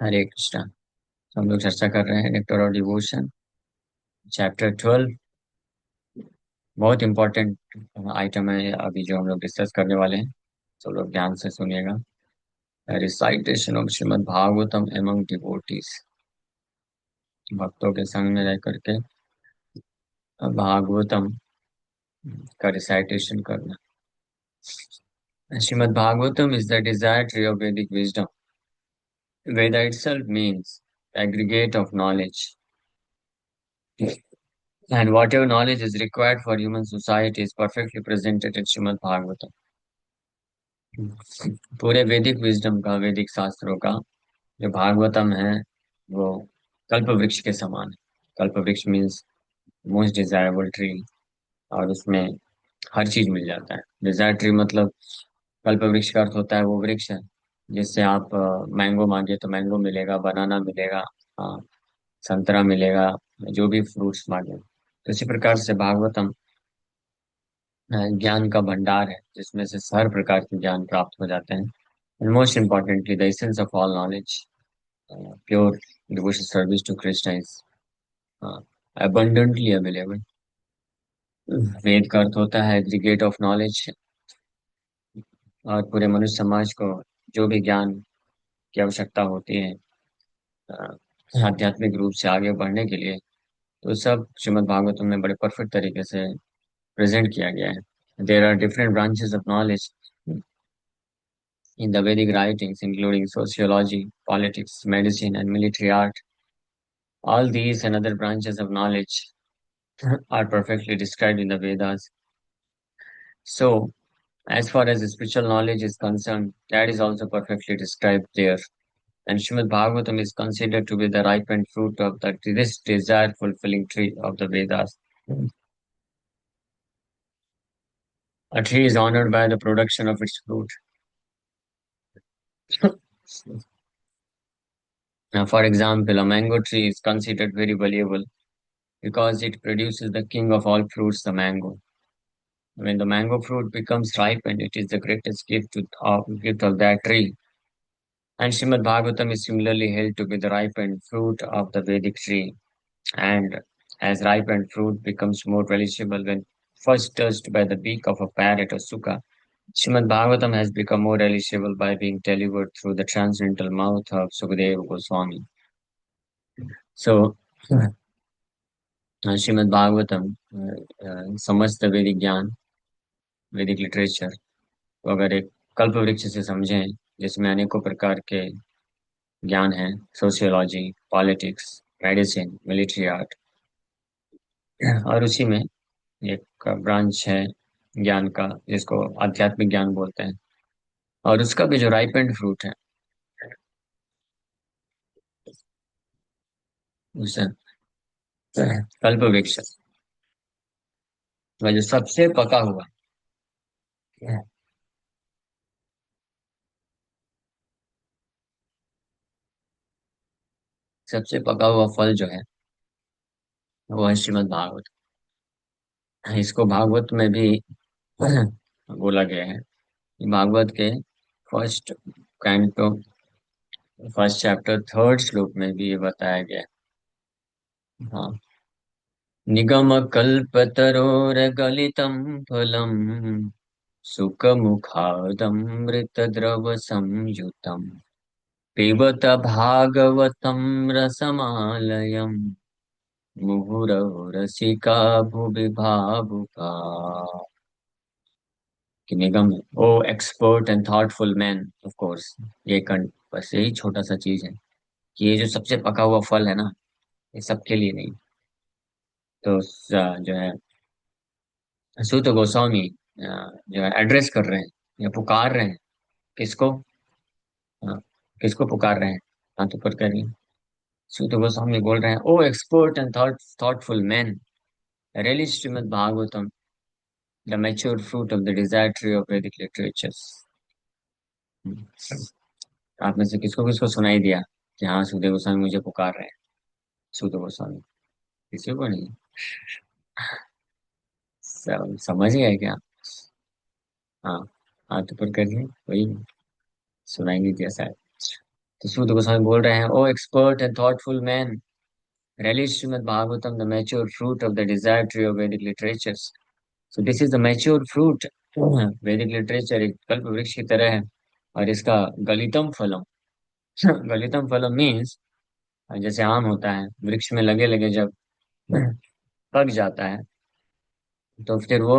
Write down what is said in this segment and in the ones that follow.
हरे कृष्णा। हम लोग चर्चा कर रहे हैं नेक्टर ऑफ डिवोशन, चैप्टर 12। बहुत इंपॉर्टेंट आइटम है अभी जो हम लोग डिस्कस करने वाले हैं। तो लोग ध्यान से सुनिएगा। Recitation of Shrimad Bhagavatam among devotees. भक्तों के संग में रह करके भागवतम का रिसाइटेशन करना। Shrimad Bhagavatam is the desire tree of वैदिक wisdom. Veda itself means aggregate of knowledge, and whatever knowledge is required for human society is perfectly presented in Srimad Bhagavatam. पूरे वैदिक विजडम का, वैदिक शास्त्रों का जो भागवतम है वो कल्प वृक्ष के समान है। कल्प वृक्ष मीन्स मोस्ट डिजायरेबल ट्री, और उसमें हर चीज मिल जाता है। डिजायर ट्री मतलब, कल्प वृक्ष का अर्थ होता है वो वृक्ष है जिससे आप मैंगो मांगे तो मैंगो मिलेगा, बनाना मिलेगा, अ, संतरा मिलेगा, जो भी फ्रूट्स मांगे। तो इसी प्रकार से भागवतम ज्ञान का भंडार है जिसमें से हर प्रकार के ज्ञान प्राप्त हो जाते हैं। And most importantly, the essence of all knowledge, pure devotional service to Krishna is uh, abundantly available. वेद का अर्थ होता है एग्रीगेट ऑफ नॉलेज, और पूरे मनुष्य समाज को जो भी ज्ञान की आवश्यकता होती है आध्यात्मिक रूप से आगे बढ़ने के लिए, तो सब श्रीमद् भागवतम में बड़े परफेक्ट तरीके से प्रेजेंट किया गया है। There are different branches of knowledge in the Vedic writings, including sociology, politics, medicine, and military art. All these and other branches of knowledge are perfectly described in the Vedas. So, as far as spiritual knowledge is concerned, that is also perfectly described there. And Srimad Bhagavatam is considered to be the ripened fruit of this desire fulfilling tree of the Vedas. A tree is honored by the production of its fruit. Now, for example, a mango tree is considered very valuable because it produces the king of all fruits, the mango. When the mango fruit becomes ripened, it is the greatest gift of that tree. And Srimad Bhagavatam is similarly held to be the ripened fruit of the Vedic tree. And as ripened fruit becomes more relishable when first touched by the beak of a parrot or suka, Srimad Bhagavatam has become more relishable by being delivered through the transcendental mouth of Sukadeva Goswami. So, Shrimad Bhagavatam समस्त वैदिक ज्ञान, वैदिक literature को अगर एक कल्प वृक्ष से समझें जिसमें अनेकों प्रकार के ज्ञान हैं, sociology, politics, medicine, military art, और उसी में एक ब्रांच है ज्ञान का जिसको आध्यात्मिक ज्ञान बोलते हैं, और उसका भी जो राइपेंड फ्रूट है उसे कल्प वृक्ष, वह जो सबसे पका हुआ, सबसे पका हुआ फल जो है वो है श्रीमद् भागवत। इसको भागवत में भी बोला गया है। भागवत के first canto, first chapter, third श्लोक में भी ये बताया गया है। हाँ, निगम कल्पतरोरगलितं फलम् सुखमुखादमृत द्रव संयुतम् पिबत भागवतं रसमालयम् मुहुरहो रसिका भुवि भावुका। कि निगम, O expert and thoughtful man, of course ये बस यही छोटा सा चीज है कि ये जो सबसे पका हुआ फल है ना, ये सबके लिए नहीं। तो जो है सूत गोस्वामी जो है एड्रेस कर रहे हैं या पुकार रहे हैं किसको, अ, किसको पुकार रहे हैं, हाँ तो पर करिए। सूत गोस्वामी बोल रहे हैं, O expert and thoughtful man, really Srimad Bhagavatam the mature fruit of the desire tree of Vedic literatures. आप में से किसको किसको सुनाई दिया कि हाँ सुखदेव गोस्वामी मुझे पुकार रहे हैं? सूत गोस्वामी, किसी को नहीं। समझ गए क्या? हाँ, हाथ ऊपर करिए, वही सुनाई नहीं दिया शायद। तो सूत गोस्वामी बोल रहे हैं, O expert and thoughtful man, relish Srimad Bhagavatam, the mature fruit of the desired tree of Vedic literatures. So this is the mature fruit. वैदिक लिटरेचर एक कल्प वृक्ष की तरह है, और इसका गलितम फलम, गलितम फलम मीन्स, जैसे आम होता है वृक्ष में लगे लगे जब पक जाता है तो फिर वो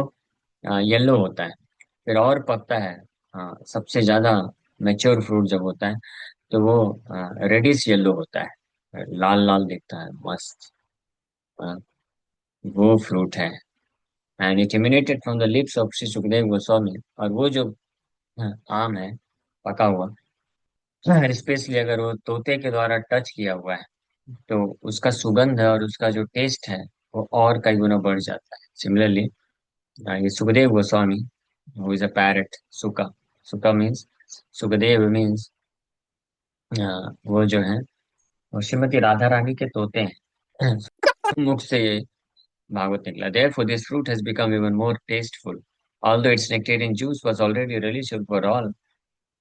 येलो होता है, फिर और पकता है। हाँ, सबसे ज्यादा मैच्योर फ्रूट जब होता है तो वो रेडिश येलो होता है, लाल लाल दिखता है, मस्त। हाँ, वो फ्रूट है। And it emanated from the lips of Shri Sukhdev Goswami. और वो जो आम है पका हुआ, स्पेशली अगर वो तोते के द्वारा टच किया हुआ है तो उसका सुगंध है और उसका जो टेस्ट है वो और कई गुना बढ़ जाता है। सिमिलरली ये Sukhdev Goswami, who is a parrot, सुका, सुका मीन्स, सुखदेव मीन्स वो जो है वो श्रीमती राधा रानी के तोते हैं। मुख से ये भागवत निकला। Therefore, this fruit has become even more tasteful, although its nectarian juice was already relishable for all,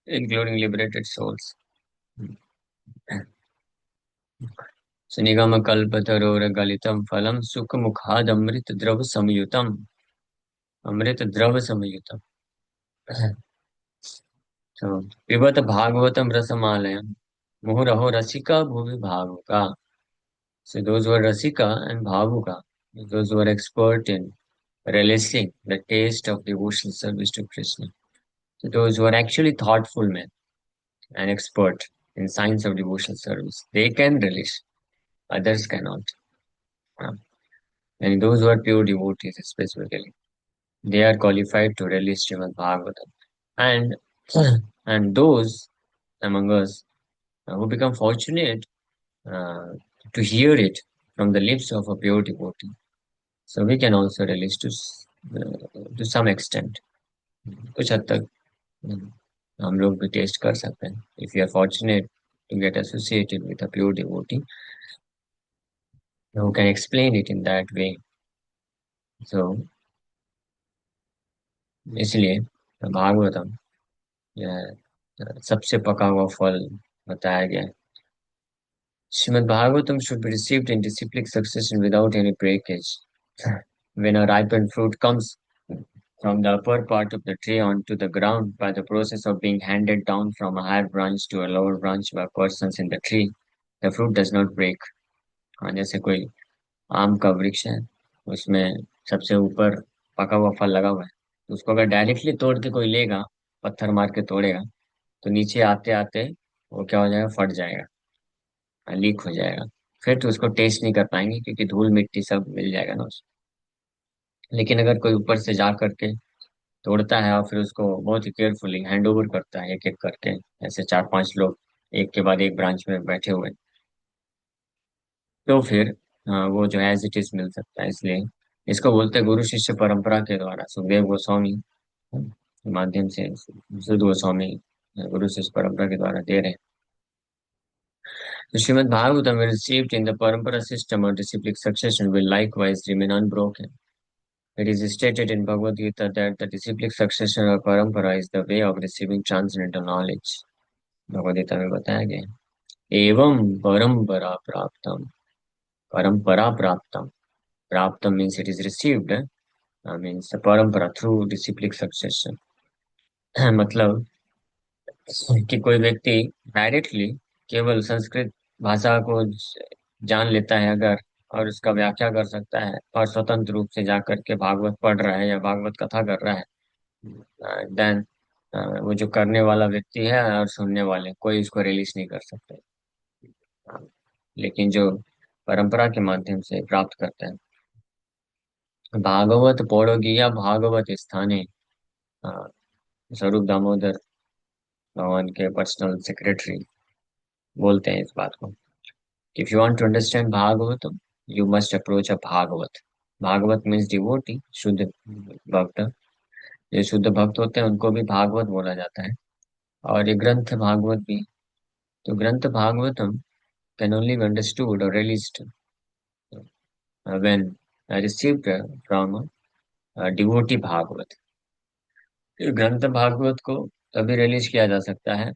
including liberated souls. सुनिगम कल्पतरोर गलितम फलम सुख मुखाद अमृत द्रव संयुतम, अमृत द्रव संयुतम। तो पिबत भागवतम रसमालयम, मुहुरहो रसिका भुवि भावुका। So those were Rasika and Bhavuka, those were expert in relishing the taste of devotional service to Krishna. So those who are actually thoughtful men and expert in science of devotional service, they can relish, others cannot. Uh, And those who are pure devotees specifically, they are qualified to relish Srimad Bhagavatam. And and those among us who become fortunate uh, to hear it from the lips of a pure devotee, so we can also relish to some extent. कुछ हद तक हम लोग भी test कर सकते हैं, if you are fortunate to get associated with a pure devotee who can explain it in that way. So इसलिए भागवतम यह सबसे पका हुआ फल बताया गया है। Srimad Bhagavatam should be received in disciplic succession without any breakage. When a ripened fruit comes from the upper part of the tree onto the ground by the process of being handed down from a higher branch to a lower branch by persons in the tree, the fruit does not break. हाँ, जैसे कोई आम का वृक्ष है, उसमें सबसे ऊपर पका हुआ फल लगा हुआ है, तो उसको अगर डायरेक्टली तोड़ के कोई लेगा, पत्थर मार के तोड़ेगा, तो नीचे आते आते वो क्या हो जाएगा, फट जाएगा, लीक हो जाएगा। फिर तो उसको टेस्ट नहीं कर पाएंगे क्योंकि धूल मिट्टी सब मिल जाएगा ना उसमें। लेकिन अगर कोई ऊपर से जा करके तोड़ता है और फिर उसको बहुत ही केयरफुली हैंड ओवर करता है एक एक करके, ऐसे चार पांच लोग एक के बाद एक ब्रांच में बैठे हुए, तो फिर वो जो एज इट इज मिल सकता है। इसलिए इसको बोलते हैं गुरु शिष्य परंपरा के द्वारा, सुखदेव गोस्वामी के माध्यम से सुध गोस्वामी गुरु शिष्य परंपरा के द्वारा दे रहे हैं। The Srimad Bhagavatam received in the Parampara system or disciplic succession will likewise remain unbroken. It is stated in Bhagavad Gita that the disciplic succession or parampara is the way of receiving transcendental knowledge. Bhagavad Gita में बताया गया है। एवं परंपरा प्राप्तम, परंपरा प्राप्तम, प्राप्तम means it is received, means the parampara through disciplic succession। मतलब कि कोई व्यक्ति डायरेक्टली केवल संस्कृत भाषा को जान लेता है अगर, और उसका व्याख्या कर सकता है, और स्वतंत्र रूप से जाकर के भागवत पढ़ रहा है या भागवत कथा कर रहा है, देन वो जो करने वाला व्यक्ति है और सुनने वाले कोई उसको रिलीज नहीं कर सकते। लेकिन जो परंपरा के माध्यम से प्राप्त करते हैं, भागवत पौड़ोगिया भागवत स्थाने, अ, स्वरूप दामोदर भगवान के पर्सनल सेक्रेटरी बोलते हैं इस बात को। If you want to understand Bhagavatam, you must approach a Bhagavat. Bhagavat means devotee, शुद्ध भक्त। जो शुद्ध भक्त होते हैं उनको भी भागवत बोला जाता है, और ये ग्रंथ भागवत भी। तो ग्रंथ Bhagavatam can only be understood और relished when received from devotee Bhagavat. ग्रंथ भागवत को तभी रिलीज किया जा सकता है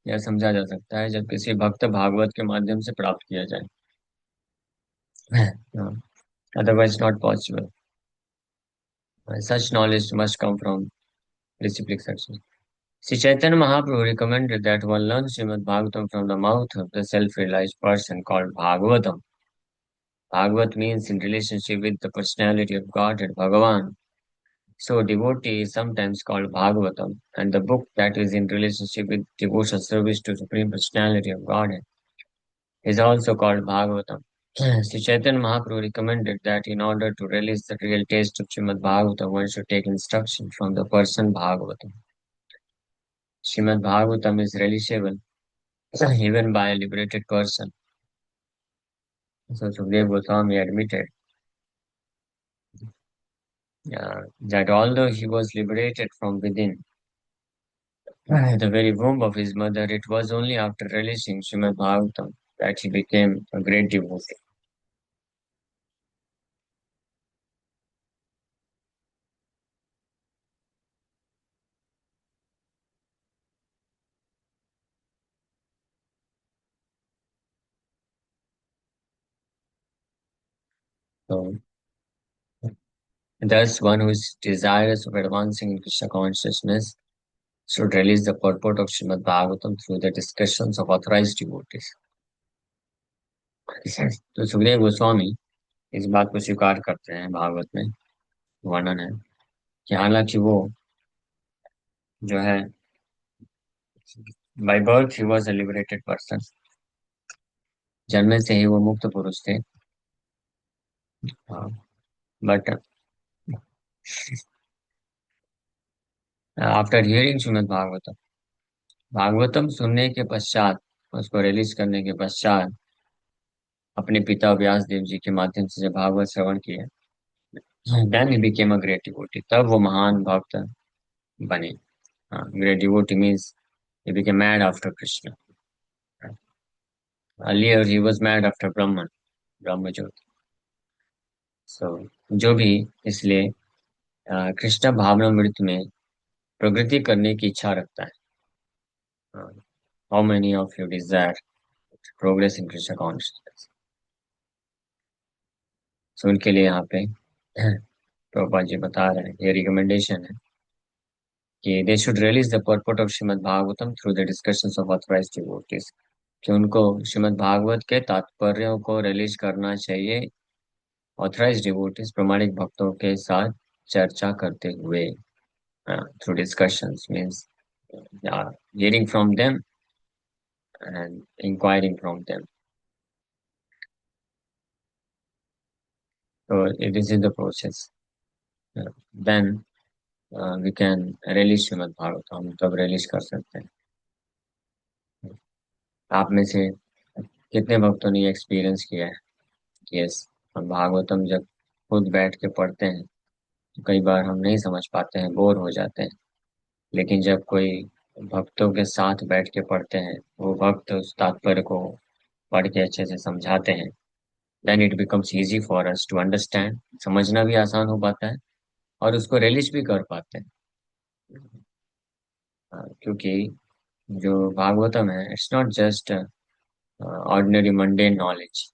यह समझा जा सकता है जब किसी भक्त भागवत के माध्यम से प्राप्त किया जाए। Otherwise not possible. Such knowledge must come from disciplic success. Sri Chaitanya Mahaprabhu recommended that one learns Srimad Bhagavatam from the mouth of the self-realized person called Bhagavatam. Bhagavat means in relationship with the personality of Godhead, Bhagavan. So devotee is sometimes called Bhagavatam, and the book that is in relationship with devotional service to Supreme Personality of Godhead is also called Bhagavatam. Sri Chaitanya Mahaprabhu recommended that in order to realize the real taste of Srimad Bhagavatam, one should take instruction from the person Bhagavatam. Srimad Bhagavatam is relishable even by a liberated person. So Sukdev Goswami admitted that although he was liberated from within the very womb of his mother, it was only after relishing Srimad Bhagavatam that he became a great devotee. So, thus, one who is desirous of advancing in Krishna consciousness should release the purport of Srimad Bhagavatam through the discussions of authorized devotees. तो सुखदेव गोस्वामी इस बात को स्वीकार करते हैं, भागवत में वर्णन है कि हालांकि वो जो है by birth he was a liberated person, जन्म से ही वो मुक्त पुरुष थे। But after hearing Shrimad Bhagavatam, Bhagavatam सुनने के पश्चात, उसको रिलीज करने के पश्चात, अपने पिता व्यास देव जी के माध्यम से जब भागवत श्रवण किया, then he became a great devotee, तब वो महान भक्त बने। Great devotee means he became mad after Krishna. Earlier he was mad after Brahman, Brahma Jyoti. So, जो भी, इसलिए कृष्ण भावनामृत में प्रगति करने की इच्छा रखता है। How many of you desire progress in Krishna consciousness? So उनके लिए यहाँ पे प्रभुपाद जी बता रहे हैं, ये रिकमेंडेशन है कि they should release the पर्पट of Shrimad Bhagavatam through the discussions of authorised devotees, कि उनको श्रीमद् भागवत के तात्पर्यों को रिलीज करना चाहिए ऑथराइज्ड डिवोटीज, प्रमाणिक भक्तों के साथ चर्चा करते हुए। Through discussions means hearing from them and inquiring from them. So this is the process. Then we can release Shrimad Bhagavat, हम तब रिलीज कर सकते हैं। आप में से कितने भक्तों ने एक्सपीरियंस किया है? यस, हम भागवतम जब खुद बैठ के पढ़ते हैं तो कई बार हम नहीं समझ पाते हैं, बोर हो जाते हैं। लेकिन जब कोई भक्तों के साथ बैठ के पढ़ते हैं, वो भक्त उस तात्पर्य को पढ़ के अच्छे से समझाते हैं, then it becomes easy for us to understand, समझना भी आसान हो पाता है और उसको रिलीज भी कर पाते हैं। क्योंकि जो भागवतम है, it's not just ordinary mundane knowledge.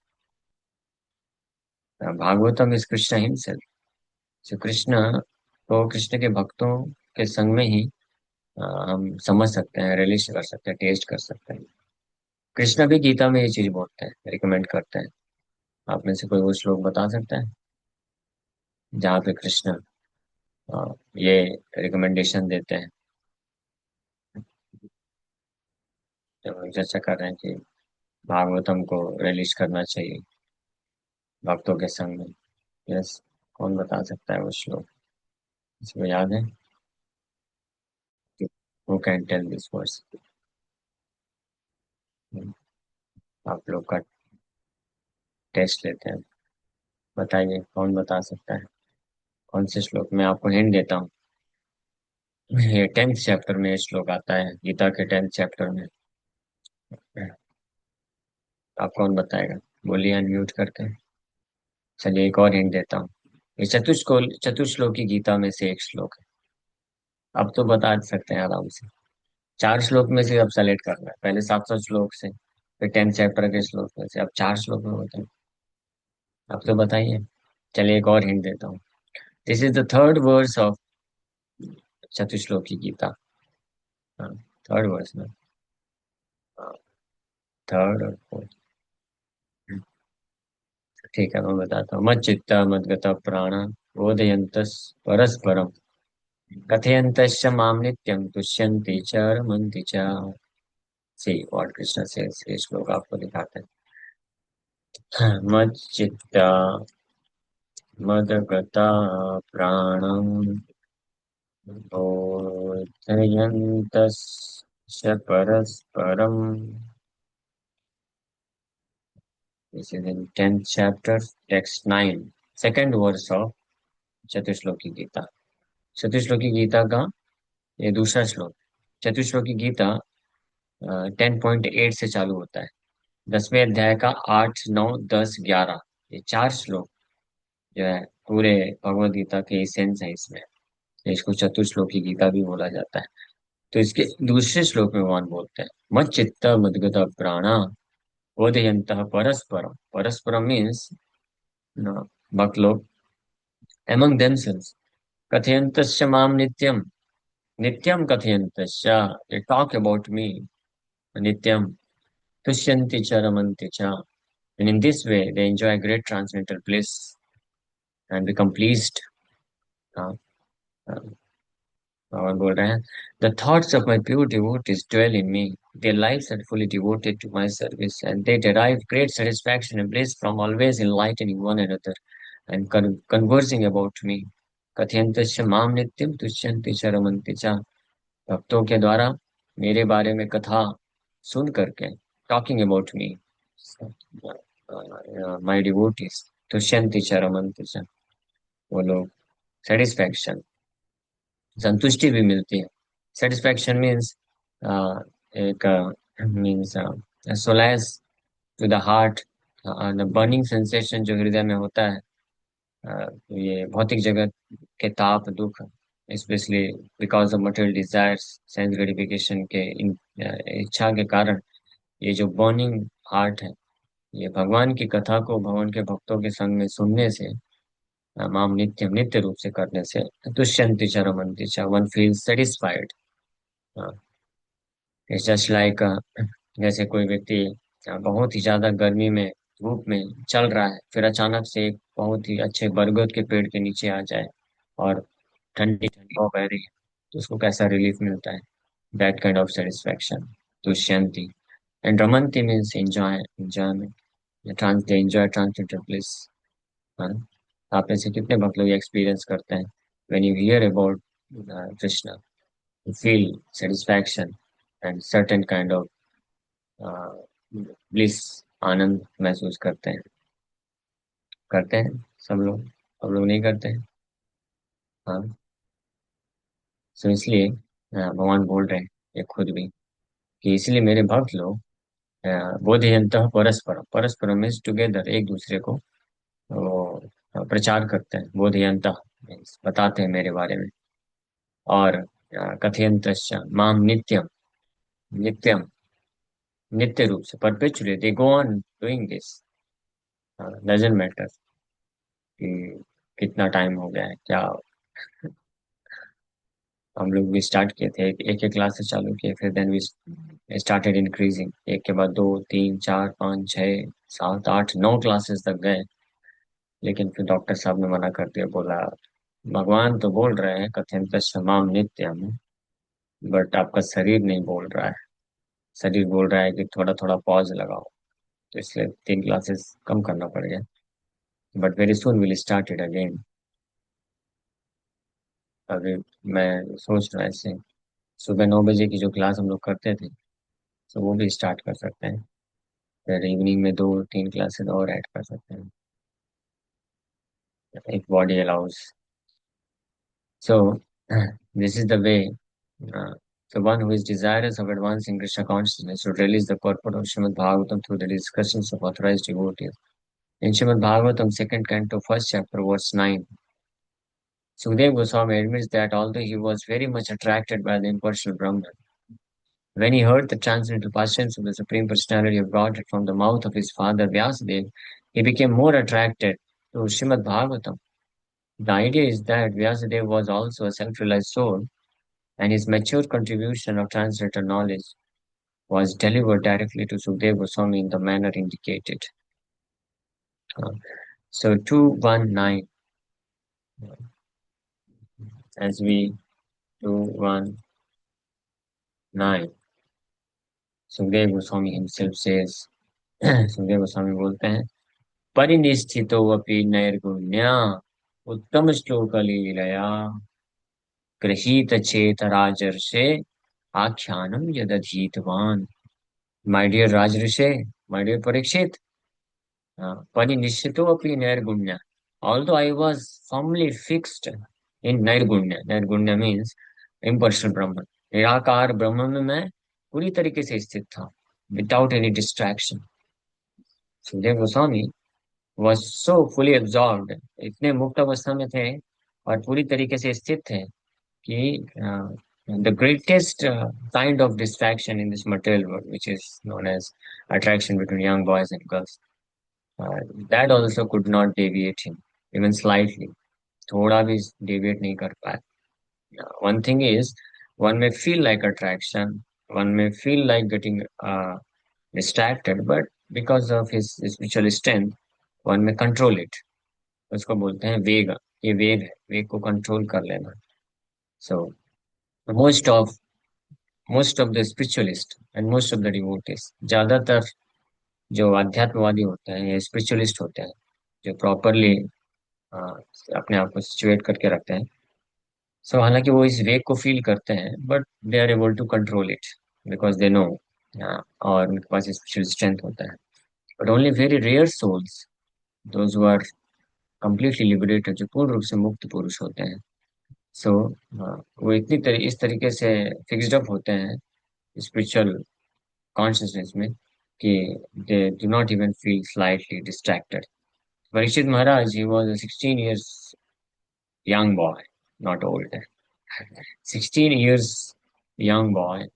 Bhagavatam is Krishna himself. जो कृष्ण को, कृष्ण के भक्तों के संग में ही हम समझ सकते हैं, रिलीज कर सकते हैं, टेस्ट कर सकते हैं। कृष्ण भी गीता में ये चीज बोलते हैं, रिकमेंड करते हैं। आप में से कोई वो श्लोक बता सकता है जहाँ पे कृष्ण ये रिकमेंडेशन देते हैं, जब हम चर्चा कर रहे हैं कि भागवतम को रिलीज करना चाहिए भक्तों के संग में? यस, कौन बता सकता है वो श्लोक? इसको याद है? Who can tell this verse? आप लोग का टेस्ट लेते हैं, बताइए कौन बता सकता है कौन से श्लोक? मैं आपको हिंट देता हूँ, ये 10th चैप्टर में ये श्लोक आता है, गीता के 10th चैप्टर में। आप कौन बताएगा? बोलिए अनम्यूट करके। चलिए एक और हिंट देता हूँ, ये चतुश्लोकी गीता में से एक श्लोक है। अब तो बता सकते हैं आराम से। चार श्लोक में से अब सेलेक्ट करना है, पहले 700 श्लोक से, फिर 10th चैप्टर के श्लोक में से, अब चार श्लोक में होते हैं। अब तो बताइए। चलिए एक और हिंट देता हूँ। This is the third verse of Chatushloki Gita. हाँ, थर्ड वर्स में। थर्ड और फोर्थ। ठीक है, मैं बताता हूँ। मत चित्ता मत गता प्राण बोधयन्तस् परस्परम कथयन्तश्च माम नित्यं तुष्यन्ति च रमन्ति च। सी व्हाट कृष्ण से ये श्लोक आपको दिखाते हैं। मत चित्ता मद गता प्राणम बोधयन्तश्च परस्परम। This is in 10th chapter, text 9, second verse of चतुश्लोकी Gita. चतुश्लोकी Gita का ये दूसरा श्लोक। चतुश्लोकी गीता 10.8 से चालू होता है। 10वें अध्याय का 8, 9, 10, 11, ये चार श्लोक जो है पूरे भगवत गीता के एसेंस है इसमें। तो इसको चतुश्लोकी गीता भी बोला जाता है। तो इसके दूसरे श्लोक में भगवान बोलते हैं, मत चित्त मद्गत प्राणा बोधयन्तः परस्परम। परस्परम मीन्स भक्त लोग among themselves कथयन्तश्च माम नित्यम। नित्यम कथयन्तश्च, they talk about me nityam tushyanti cha ramanti cha, and in this way they enjoy great transcendental bliss and become pleased। हाँ, हाँ, और बोल रहे हैं, the thoughts of my pure devotees dwell in me, their lives are fully devoted to my service and they derive great satisfaction and bliss from always enlightening one another and conversing about me। कथयन्तश्च माम नित्यम तुष्यन्ति च रमन्ति च। भक्तों के द्वारा मेरे बारे में कथा सुन करके, talking about me, my devotees, तुष्यंति च रमन्ति च, वो लोग सेटिस्फैक्शन, संतुष्टि भी मिलती है। सेटिस्फैक्शन मीन्स एक means solace to the heart, the burning sensation जो हृदय में होता है। ये भौतिक जगत के ताप दुख, specially because of material desires, sense gratification के इच्छा के कारण, ये जो बर्निंग हार्ट है, ये भगवान की कथा को भगवान के भक्तों के संग में सुनने से, माम नित्यम नित्य रूप से करने से, तुष्यंति च रमन्ति च, one feel satisfied. It's just like, जैसे कोई व्यक्ति बहुत ही ज्यादा गर्मी में धूप में चल रहा है, फिर अचानक से एक बहुत ही अच्छे बरगद के पेड़ के नीचे आ जाए और ठंडी ठंडी हवा बह रही है, तो उसको कैसा रिलीफ मिलता है। दैट काइंड ऑफ सेटिस्फैक्शन, तुष्यंति। एंड रमन्ति means enjoy, enjoyment, trans they enjoy transgender place. हाँ, आप में से कितने भक्त लोग एक्सपीरियंस करते हैं, when you hear about Krishna, you feel satisfaction and certain kind of bliss, आनंद महसूस करते हैं। करते हैं सब लोग, सब लोग नहीं करते हैं। हाँ, सो इसलिए भगवान बोल रहे हैं ये खुद भी, कि इसलिए मेरे भक्त लोग बोधयन्तः परस्परम, परस्परम मीन्स टुगेदर, एक दूसरे को वो प्रचार करते हैं। बोधयन्तः मीन्स बताते हैं मेरे बारे में। और कथयन्तश्च माम नित्यम, नित्यम नित्य रूप से, perpetually they go on doing this, doesn't matter कि कितना टाइम हो गया है क्या। हम लोग भी स्टार्ट किए थे, एक एक क्लास से चालू किए, फिर देन वी स्टार्टेड इंक्रीजिंग, एक के बाद 2, 3, 4, 5, 6, 7, 8, 9 क्लासेस तक गए। लेकिन फिर डॉक्टर साहब ने मना कर दिया, बोला भगवान तो बोल रहे हैं कथयंत माम नित्यम, बट आपका शरीर नहीं बोल रहा है। शरीर बोल रहा है कि थोड़ा थोड़ा पॉज लगाओ, तो इसलिए 3 क्लासेस कम करना पड़ गया। But very soon will start it again. अभी मैं सोच रहा ऐसे, सुबह 9 बजे की जो क्लास हम लोग करते थे, तो वो भी स्टार्ट कर सकते हैं। फिर इवनिंग में 2, 3 क्लासेस और ऐड कर सकते हैं, if body allows। So this is the way. Uh, the one who is desirous of advancing Krishna consciousness should release the purport of Srimad Bhagavatam through the discussions of authorized devotees. In Srimad Bhagavatam, second canto, first chapter, verse 9, Sukadeva Goswami admits that although he was very much attracted by the impersonal Brahman, When he heard the transcendental passions of the Supreme Personality of Godhead from the mouth of his father Vyasadeva, he became more attracted to Srimad Bhagavatam. The idea is that Vyasadeva was also a self-realized soul, and his mature contribution of transcendental knowledge was delivered directly to Sukadeva Goswami in the manner indicated. Uh, so 219, as we 219, Sukadeva Goswami himself says, Sukadeva Goswami बोलते हैं, परिनिष्ठितो अपि नैर्गुण्या उत्तम श्लोक लीलया गृहीत चेत राजर्षे आख्यानम यदधीतवान. My dear Rajrishe, my dear Parikshit, परिनिष्ठितो अपि नैर्गुण्य. Although I was firmly fixed in नैर्गुण्य, नैर्गुण्य means impersonal Brahman. निराकार ब्रह्म में मैं पूरी तरीके से स्थित था, without any distraction. Sukhdev Goswami was so fully absorbed, इतने मुक्त अवस्था में थे और पूरी तरीके से स्थित थे कि the greatest kind of distraction in this material world, which is known as attraction between young boys and girls, uh, that also could not deviate him even slightly. थोड़ा भी deviate नहीं कर पाया. One thing is, one may feel like attraction, one may feel like getting distracted, but because of his spiritual strength, one may control it. उसको बोलते हैं वेग. ये वेग है, वेग को कंट्रोल कर लेना. So most of most of the spiritualists and most of the devotees, ज्यादातर जो अध्यात्मवादी होते हैं या स्पिरिचुअलिस्ट होते हैं, जो प्रॉपरली अपने आप को सिचुएट करके रखते हैं, सो हालांकि वो इस वेग को फील करते हैं, but they are able to control it because they know, और उनके पास स्पिरिचुअल स्ट्रेंथ होता है. But only very rare souls, those who are completely liberated, जो पूर्ण रूप से मुक्त पुरुष होते हैं, सो वो इस तरीके से फिक्स्ड अप होते हैं स्पिरिचुअल कॉन्शियसनेस में कि they do not even feel slightly distracted. Parikshit Maharaj, he was a 16 years young boy, not old. 16 years young boy,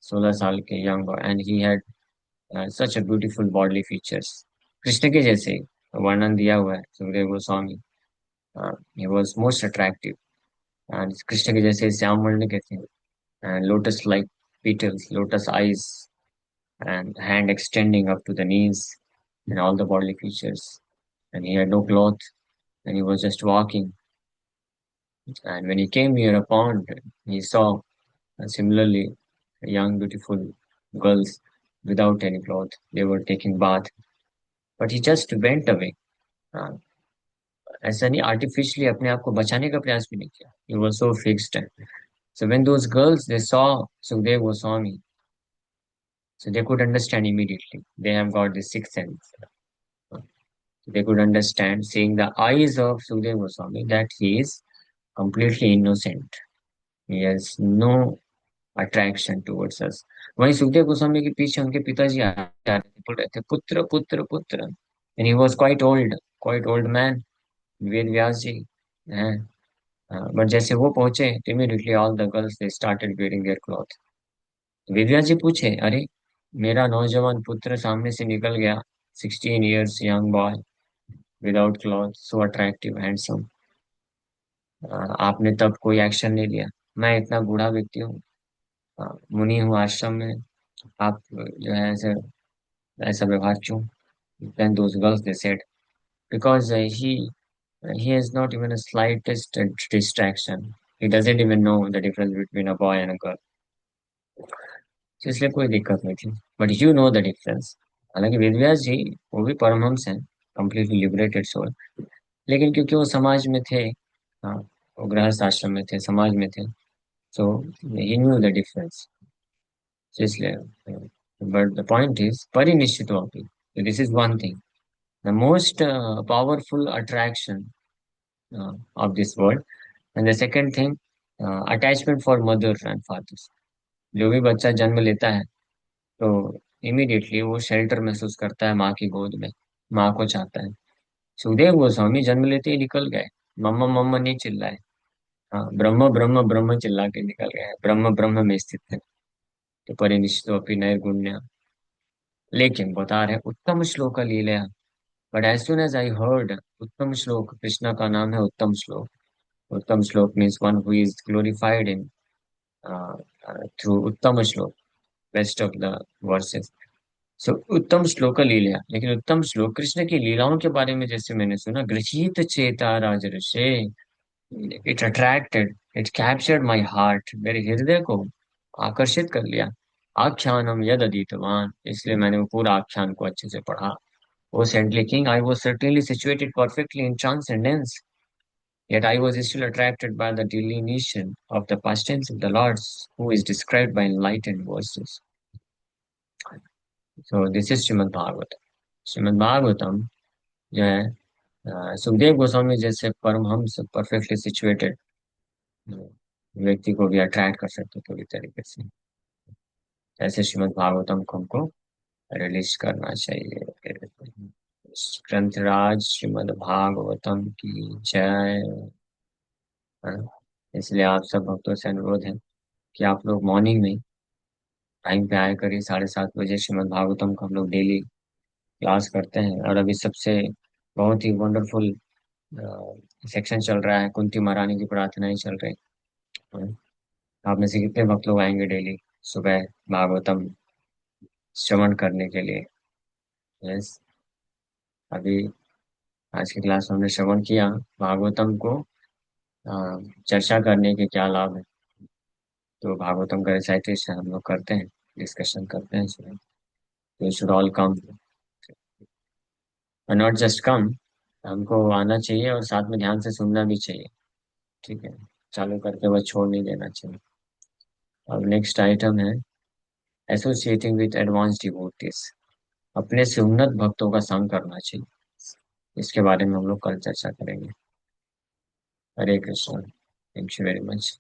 16 साल के young boy, and he had such a beautiful bodily features. Krishna के जैसे ही वर्णन दिया हुआ है Sukhdev Goswami. He was most attractive, and Krishna के जैसे श्याम वर्ण के थे, and lotus like petals, lotus eyes, and hand extending up to the knees, and all the bodily features. And he had no cloth, and he was just walking. And when he came near a pond, he saw similarly young, beautiful girls without any cloth. They were taking bath, but he just went away. हाँ, ऐसा नहीं artificially अपने आप को बचाने का प्रयास भी नहीं किया. He was so fixed. So when those girls they saw Sukadeva Goswami, so they could understand immediately. They have got the sixth sense. They could understand, seeing the eyes of Sukadeva Goswami, that he is completely innocent. He has no attraction towards अस. वहीं सुखदेव गोस्वामी के पीछे उनके पिताजी आ रहे थे, बोल रहे थे पुत्र पुत्र पुत्र. And he was quite old man, Ved Vyas ji हैं. बट जैसे वो पहुंचे, immediately all the girls they started wearing their cloth. Ved Vyas ji पूछे, अरे मेरा नौजवान पुत्र सामने से निकल गया, 16 years young boy without cloth, सो अट्रैक्टिव हैंडसम, आपने तब कोई एक्शन नहीं लिया. मैं इतना बूढ़ा व्यक्ति हूँ, मुनि हूँ आश्रम में, आप जो है ऐसे ऐसा व्यवहार क्यों? Then those girls they said, because he has not even a slightest distraction. He doesn't even know the difference between a boy and a girl. तो इसलिए कोई दिक्कत नहीं थी. But you know the difference. हालांकि वेदव्यास जी वो भी परमहंस हैं, कंप्लीटली लिबरेटेड सोल, लेकिन क्योंकि वो समाज में थे, हाँ, वो गृहस्थ आश्रम में थे, समाज में थे, सो ही न्यू द डिफरेंस. इसलिए, बट द पॉइंट इज परिनिश्चित होगी. This is one thing, the most powerful attraction of this world. And the second thing, attachment for mother and fathers. जो भी बच्चा जन्म लेता है तो इमीडिएटली वो शेल्टर महसूस करता है माँ की गोद में, माँ को चाहता है. सुखदेव गोस्वामी जन्म लेते ही निकल गए, मम्मा मम्मा नहीं चिल्लाए, हाँ, ब्रह्म ब्रह्म ब्रह्म चिल्ला के निकल गए, ब्रह्म ब्रह्म में स्थित है. तो परिनिष्ठो अपनी नैर्गुण्य, लेकिन बता रहे उत्तम श्लोक लीला। But as soon as I heard Uttamashloka, Krishna का नाम है उत्तम श्लोक। उत्तम श्लोक means one who is glorified in through उत्तम श्लोक, बेस्ट ऑफ द वर्सेस। सो उत्तम श्लोक लीला, लेकिन उत्तम श्लोक कृष्ण की लीलाओं के बारे में जैसे मैंने सुना, गृहीत चेता राजर्षे, it attracted, it captured my heart, मेरे हृदय को आकर्षित कर लिया। आख्यानम यद अधीतवान, इसलिए मैंने वो पूरा आख्यान को अच्छे से पढ़ा। O saintly king, I was certainly situated perfectly in transcendence, yet I was still attracted by the delineation of the past tense of the Lords, who is described by enlightened verses. So this is Srimad Bhagavatam. Shrimad Bhagavatam जो है सुखदेव गोस्वामी जैसे Paramhans, perfectly situated व्यक्ति को भी attract कर सकते पूरी तरीके से, ऐसे श्रीमद् भागवतम को हमको रिलीज करना चाहिए। ग्रंथराज श्रीमद् भागवतम की जय। हाँ, इसलिए आप सब भक्तों से अनुरोध है कि आप लोग मॉर्निंग में टाइम पे आया करिए। 7:30 बजे श्रीमद् भागवतम को हम लोग डेली क्लास करते हैं। और अभी सबसे बहुत ही वंडरफुल सेक्शन चल रहा है, कुंती महारानी की प्रार्थनाएं चल रही हैं। आप में से कितने भक्त लोग आएंगे डेली सुबह भागवतम श्रवण करने के लिए? यस, अभी आज की क्लास में हमने श्रवण किया भागवतम को, अ, चर्चा करने के क्या लाभ है। तो भागवतम का रिसाइटेशन हम लोग करते हैं, डिस्कशन करते हैं सुबह। तो शुड ऑल कम, और नॉट जस्ट कम, हमको आना चाहिए और साथ में ध्यान से सुनना भी चाहिए। ठीक है, चालू करके बस छोड़ नहीं देना चाहिए। अब नेक्स्ट आइटम है एसोसिएटिंग विद एडवांस डिवोटीज, अपने से उन्नत भक्तों का संग करना चाहिए। इसके बारे में हम लोग कल चर्चा करेंगे। Hare Krishna, thank you very much.